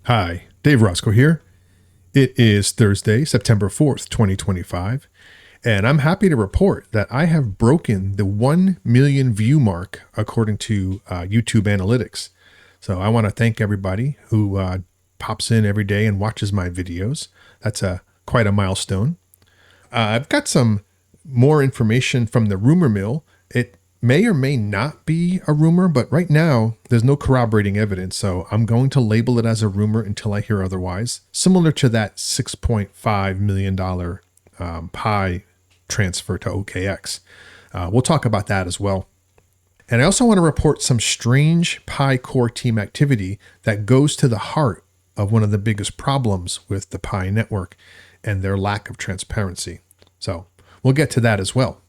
Hi, Dave Roscoe here. It is Thursday, September 4th, 2025, and I'm happy to report that I have broken the 1 million view mark according to YouTube analytics. So I want to thank everybody who pops in every day and watches my videos. That's quite a milestone. I've got some more information from the rumor mill. It may or may not be a rumor, but right now there's no corroborating evidence, so I'm going to label it as a rumor until I hear otherwise. Similar to that $6.5 million Pi transfer to OKX. We'll talk about that as well. And I also want to report some strange Pi core team activity that goes to the heart of one of the biggest problems with the Pi network and their lack of transparency. So we'll get to that as well.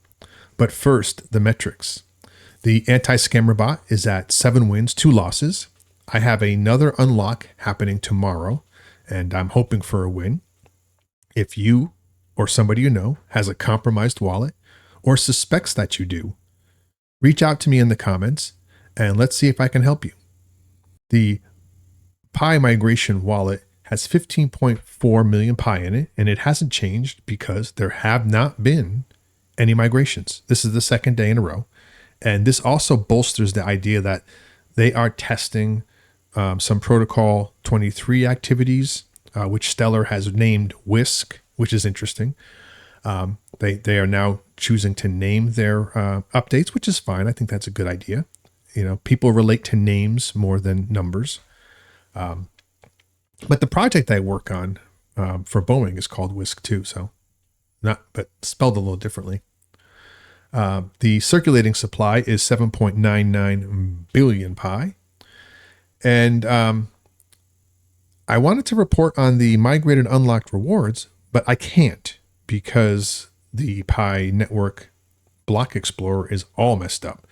But first, the metrics. The anti-scammer bot is at 7 wins, 2 losses. I have another unlock happening tomorrow, and I'm hoping for a win. If you or somebody you know has a compromised wallet or suspects that you do, reach out to me in the comments and let's see if I can help you. The Pi migration wallet has 15.4 million Pi in it, and it hasn't changed because there have not been any migrations. This is the second day in a row. And this also bolsters the idea that they are testing some Protocol 23 activities, which Stellar has named Whisk, which is interesting. They are now choosing to name their updates, which is fine. I think that's a good idea. You know, people relate to names more than numbers. But the project I work on for Boeing is called Whisk 2, but spelled a little differently. The circulating supply is 7.99 billion Pi. And I wanted to report on the migrated unlocked rewards, but I can't because the Pi network block explorer is all messed up.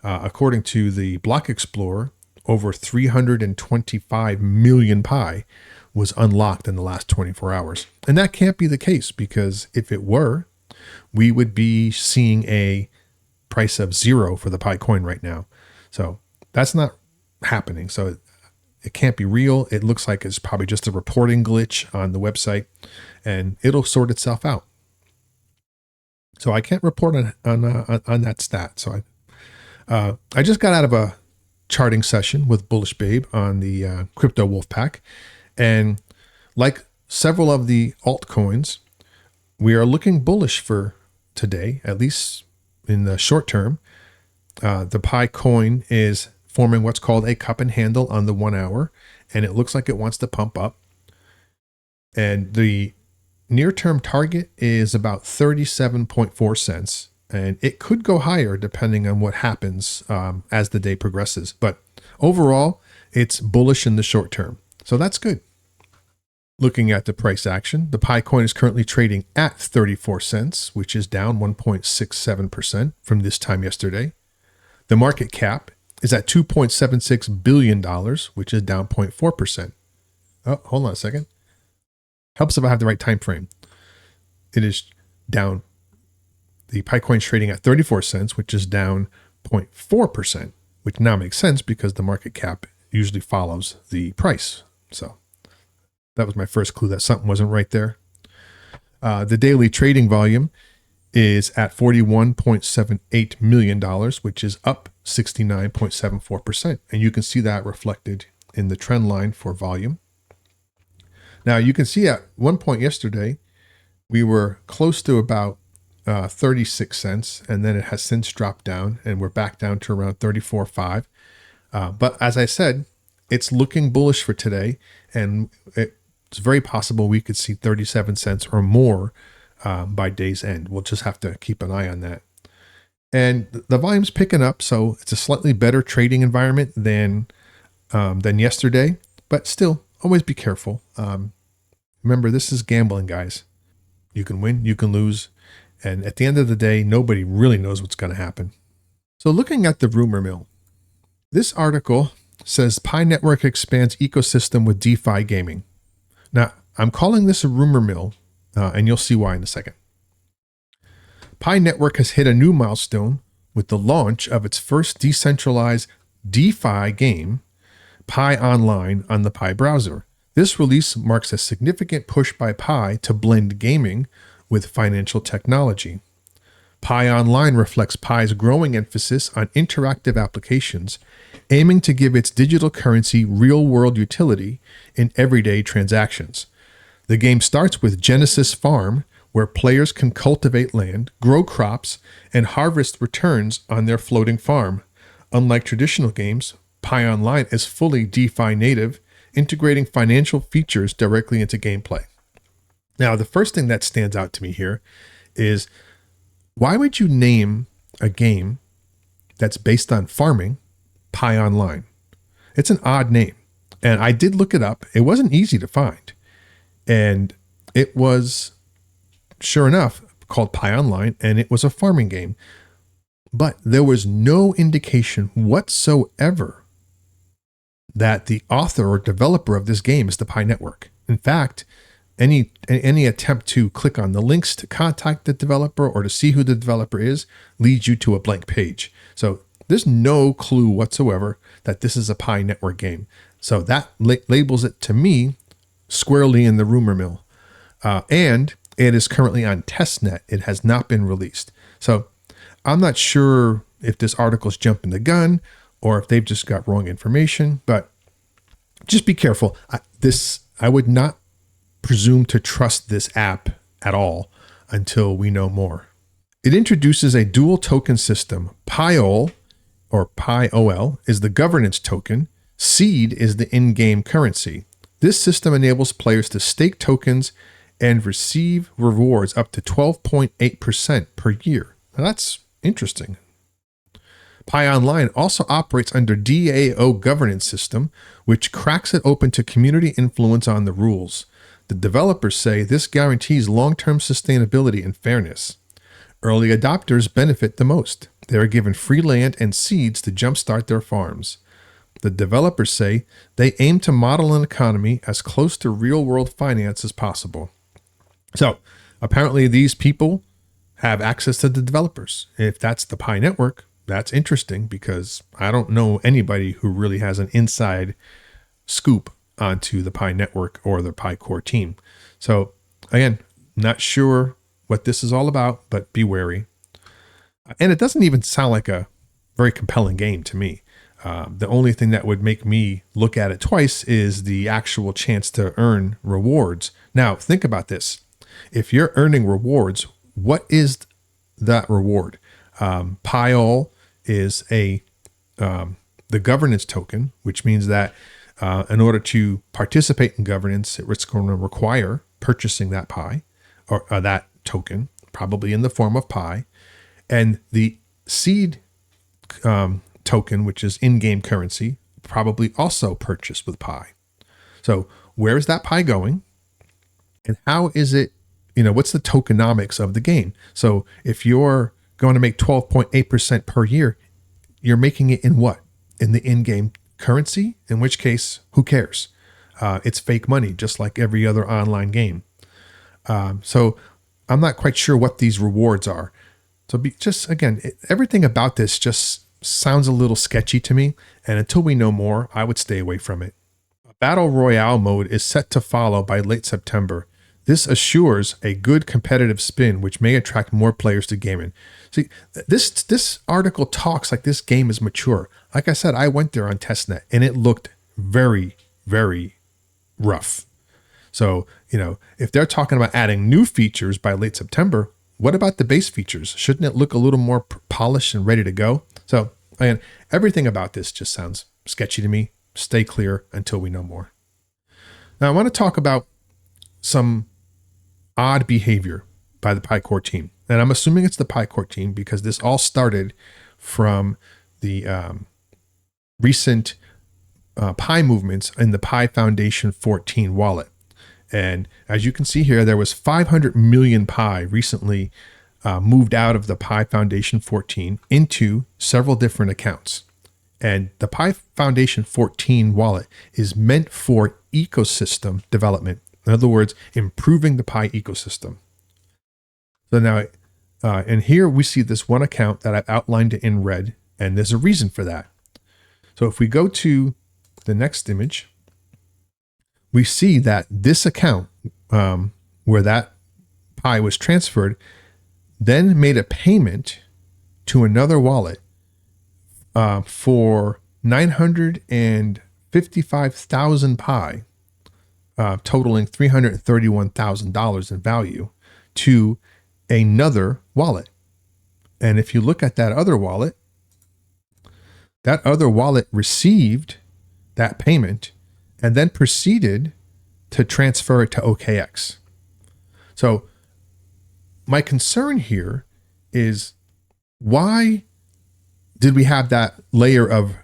According to the block explorer, over 325 million Pi was unlocked in the last 24 hours. And that can't be the case, because if it were, we would be seeing a price of 0 for the Pi coin right now. So that's not happening. So it can't be real. It looks like it's probably just a reporting glitch on the website, and it'll sort itself out. So I can't report on that stat. So I just got out of a charting session with Bullish Babe on the Crypto Wolf Pack, and like several of the altcoins, we are looking bullish for today, at least in the short term. The Pi coin is forming what's called a cup and handle on the 1 hour, and it looks like it wants to pump up. And the near-term target is about 37.4 cents, and it could go higher depending on what happens as the day progresses. But overall, it's bullish in the short term, so that's good. Looking at the price action, the Pi coin is currently trading at 34 cents, which is down 1.67% from this time yesterday. The market cap is at $2.76 billion, which is down 0.4%. Oh, hold on a second. Helps if I have the right time frame. It is down. The Pi coin is trading at 34 cents, which is down 0.4%, which now makes sense because the market cap usually follows the price. So that was my first clue that something wasn't right there. The daily trading volume is at $41.78 million, which is up 69.74%. And you can see that reflected in the trend line for volume. Now you can see at one point yesterday, we were close to about 36 cents, and then it has since dropped down, and we're back down to around 34.5. But as I said, it's looking bullish for today, and it's very possible we could see 37 cents or more by day's end. We'll just have to keep an eye on that. And the volume's picking up, so it's a slightly better trading environment than yesterday, but still, always be careful. Remember, this is gambling, guys. You can win, you can lose, and at the end of the day, nobody really knows what's going to happen. So looking at the rumor mill, this article says Pi Network expands ecosystem with DeFi gaming. Now, I'm calling this a rumor mill, and you'll see why in a second. Pi Network has hit a new milestone with the launch of its first decentralized DeFi game, Pi Online, on the Pi browser. This release marks a significant push by Pi to blend gaming with financial technology. Pi Online reflects Pi's growing emphasis on interactive applications, aiming to give its digital currency real-world utility in everyday transactions. The game starts with Genesis Farm, where players can cultivate land, grow crops, and harvest returns on their floating farm. Unlike traditional games, Pi Online is fully DeFi native, integrating financial features directly into gameplay. Now, the first thing that stands out to me here is, why would you name a game that's based on farming Pi Online? It's an odd name. And I did look it up. It wasn't easy to find. And it was, sure enough, called Pi Online, and it was a farming game. But there was no indication whatsoever that the author or developer of this game is the Pi Network. In fact, any attempt to click on the links to contact the developer or to see who the developer is leads you to a blank page. So there's no clue whatsoever that this is a Pi Network game. So that labels it to me squarely in the rumor mill. And it is currently on testnet. It has not been released. So I'm not sure if this article is jumping the gun or if they've just got wrong information, but just be careful. I would not presume to trust this app at all until we know more. It introduces a dual token system. PIOL, or PIOL, is the governance token. Seed is the in-game currency. This system enables players to stake tokens and receive rewards up to 12.8% per year. Now that's interesting. Pi Online also operates under DAO governance system, which cracks it open to community influence on the rules. The developers say this guarantees long-term sustainability and fairness. Early adopters benefit the most. They are given free land and seeds to jumpstart their farms. The developers say they aim to model an economy as close to real-world finance as possible. So apparently these people have access to the developers. If that's the Pi Network, that's interesting because I don't know anybody who really has an inside scoop onto the Pi Network or the Pi Core team. So again, not sure what this is all about, but be wary. And it doesn't even sound like a very compelling game to me. The only thing that would make me look at it twice is the actual chance to earn rewards. Now, think about this. If you're earning rewards, what is that reward? PIOL is the governance token, which means that in order to participate in governance, it's going to require purchasing that Pi or that token, probably in the form of Pi. And the seed token, which is in-game currency, probably also purchased with Pi. So where is that Pi going? And how is it, what's the tokenomics of the game? So if you're going to make 12.8% per year, you're making it in what? In the in-game currency? In which case, who cares? It's fake money, just like every other online game. So I'm not quite sure what these rewards are. So everything about this just sounds a little sketchy to me. And until we know more, I would stay away from it. A battle royale mode is set to follow by late September. This assures a good competitive spin, which may attract more players to gaming. See, this article talks like this game is mature. Like I said, I went there on testnet and it looked very, very rough. So, if they're talking about adding new features by late September, what about the base features? Shouldn't it look a little more polished and ready to go? So, again, everything about this just sounds sketchy to me. Stay clear until we know more. Now, I want to talk about some odd behavior by the Pi Core team. And I'm assuming it's the Pi Core team because this all started from the recent Pi movements in the Pi Foundation 14 wallet. And as you can see here, there was 500 million Pi recently moved out of the Pi Foundation 14 into several different accounts. And the Pi Foundation 14 wallet is meant for ecosystem development. In other words, improving the Pi ecosystem. So now, and here we see this one account that I've outlined in red, and there's a reason for that. So if we go to the next image, we see that this account where that Pi was transferred then made a payment to another wallet for 955,000 Pi, totaling $331,000 in value to another wallet. And if you look at that other wallet received that payment and then proceeded to transfer it to OKX. So my concern here is, why did we have that layer of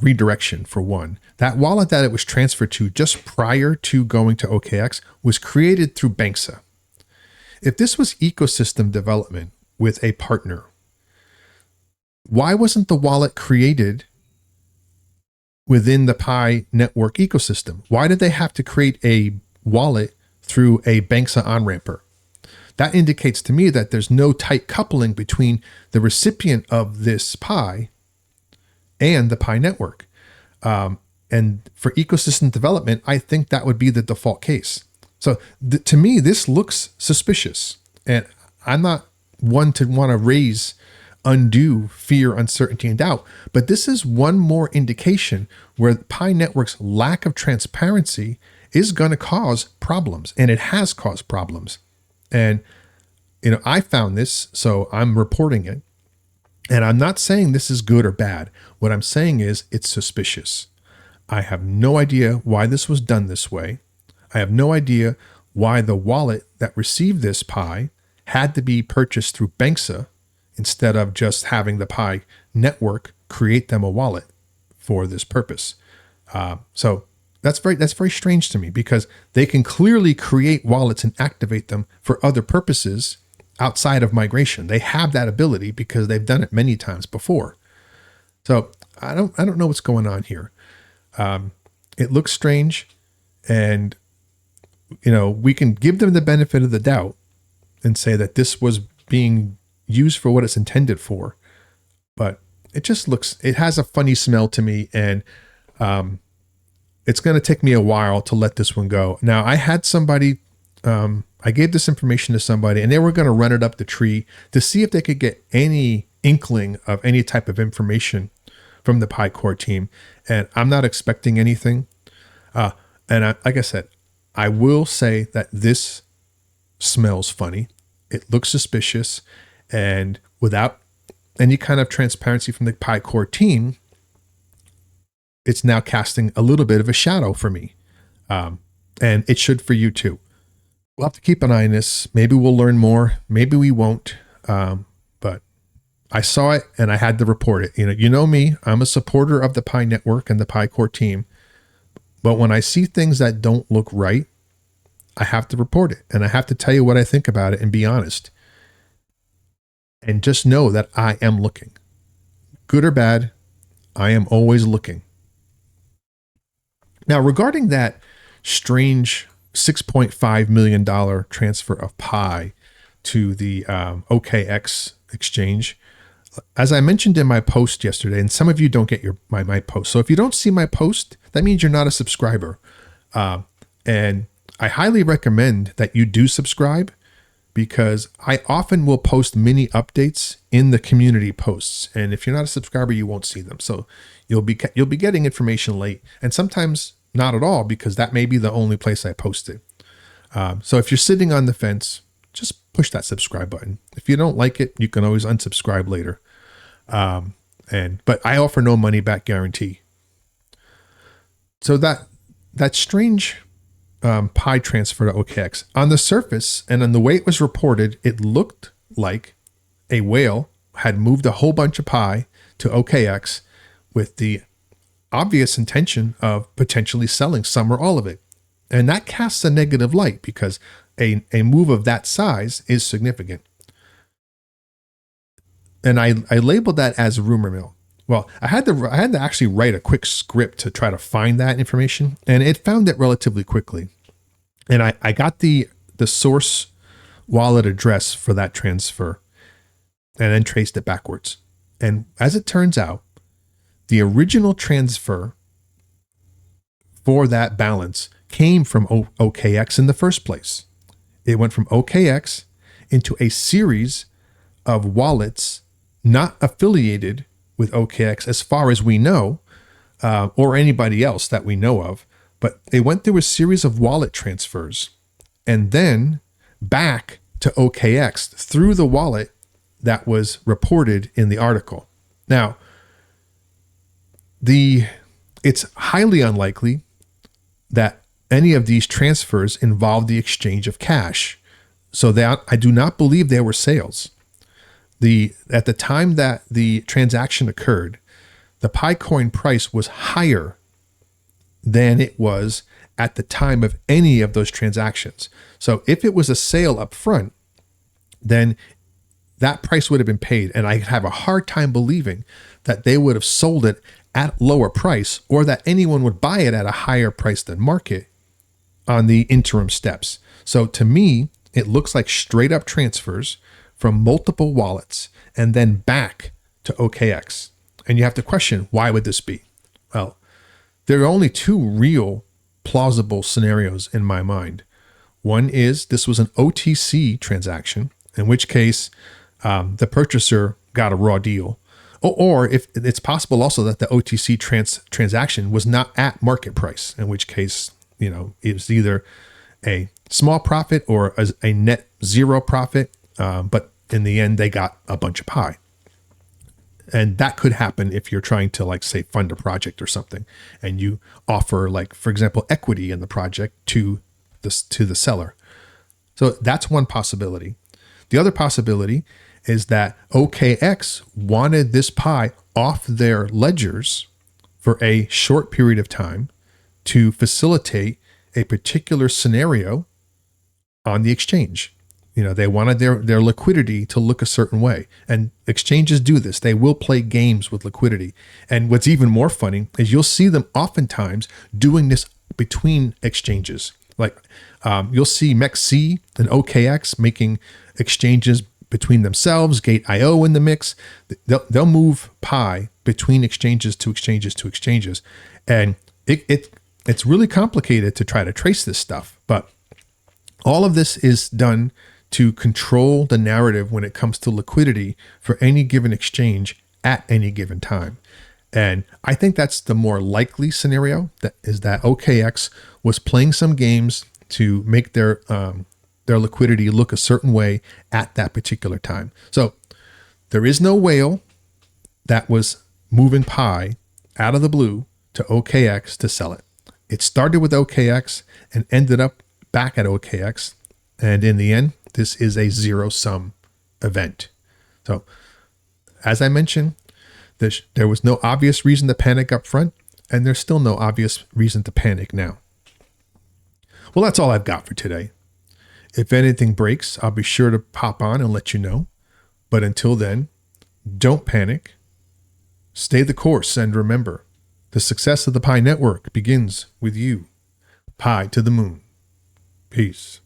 redirection? For one, that wallet that it was transferred to just prior to going to OKX was created through Banksa. If this was ecosystem development with a partner, why wasn't the wallet created within the Pi network ecosystem? Why did they have to create a wallet through a Banksa on-ramper? That indicates to me that there's no tight coupling between the recipient of this Pi and the Pi network. And for ecosystem development, I think that would be the default case. So to me, this looks suspicious. And I'm not one to want to raise undue fear, uncertainty, and doubt. But this is one more indication where Pi network's lack of transparency is going to cause problems. And it has caused problems. And, I found this, so I'm reporting it. And I'm not saying this is good or bad. What I'm saying is it's suspicious. I have no idea why this was done this way. I have no idea why the wallet that received this Pi had to be purchased through Banksa instead of just having the Pi network create them a wallet for this purpose. So that's very strange to me, because they can clearly create wallets and activate them for other purposes outside of migration. They have that ability because they've done it many times before. So I don't know what's going on here. It looks strange, and we can give them the benefit of the doubt and say that this was being used for what it's intended for, but it has a funny smell to me, and it's going to take me a while to let this one go. Now, I had somebody, I gave this information to somebody, and they were going to run it up the tree to see if they could get any inkling of any type of information from the Pi core team. And I'm not expecting anything. Like I said, I will say that this smells funny. It looks suspicious, and without any kind of transparency from the Pi core team, it's now casting a little bit of a shadow for me. And it should for you too. We'll have to keep an eye on this. Maybe we'll learn more. Maybe we won't. But I saw it and I had to report it. You know me, I'm a supporter of the Pi network and the Pi core team. But when I see things that don't look right, I have to report it. And I have to tell you what I think about it and be honest. And just know that I am looking. Good or bad, I am always looking. Now, regarding that strange $6.5 million transfer of Pi to the OKX exchange, as I mentioned in my post yesterday, and some of you don't get my post. So if you don't see my post, that means you're not a subscriber. And I highly recommend that you do subscribe, because I often will post mini updates in the community posts. And if you're not a subscriber, you won't see them. So you'll be getting information late, and sometimes not at all, because that may be the only place I post it. So if you're sitting on the fence, just push that subscribe button. If you don't like it, you can always unsubscribe later. But I offer no money back guarantee. So that strange Pi transfer to OKX, on the surface and on the way it was reported, it looked like a whale had moved a whole bunch of Pi to OKX with the obvious intention of potentially selling some or all of it. And that casts a negative light, because a move of that size is significant. And I labeled that as rumor mill. Well, I had to actually write a quick script to try to find that information, and it found it relatively quickly. And I got the source wallet address for that transfer and then traced it backwards. And as it turns out, the original transfer for that balance came from OKX in the first place. It went from OKX into a series of wallets not affiliated with OKX as far as we know, or anybody else that we know of, but they went through a series of wallet transfers and then back to OKX through the wallet that was reported in the article. Now, it's highly unlikely that any of these transfers involved the exchange of cash. So that I do not believe they were sales. At the time that the transaction occurred, the Picoin price was higher than it was at the time of any of those transactions. So if it was a sale up front, then that price would have been paid. And I have a hard time believing that they would have sold it at lower price or that anyone would buy it at a higher price than market on the interim steps. So to me, it looks like straight up transfers from multiple wallets and then back to OKX. And you have to question, why would this be? Well, there are only two real plausible scenarios in my mind. One is this was an OTC transaction, in which case the purchaser got a raw deal. Or if it's possible also that the OTC transaction was not at market price, in which case, it was either a small profit or a net zero profit. But in the end, they got a bunch of pie. And that could happen if you're trying to say fund a project or something, and you offer for example, equity in the project to the seller. So that's one possibility. The other possibility is that OKX wanted this pie off their ledgers for a short period of time to facilitate a particular scenario on the exchange. They wanted their liquidity to look a certain way. And exchanges do this. They will play games with liquidity. And what's even more funny is you'll see them oftentimes doing this between exchanges. You'll see MEXC and OKX making exchanges between themselves, Gate.io in the mix. They'll move pie between exchanges to exchanges to exchanges. And it's really complicated to try to trace this stuff. But all of this is done to control the narrative when it comes to liquidity for any given exchange at any given time. And I think that's the more likely scenario, that OKX was playing some games to make their liquidity look a certain way at that particular time. So there is no whale that was moving pie out of the blue to OKX to sell it. It started with OKX and ended up back at OKX. And in the end, this is a zero-sum event. So as I mentioned, there was no obvious reason to panic up front, and there's still no obvious reason to panic now. Well, that's all I've got for today. If anything breaks, I'll be sure to pop on and let you know. But until then, don't panic. Stay the course, and remember, the success of the Pi Network begins with you. Pi to the moon. Peace.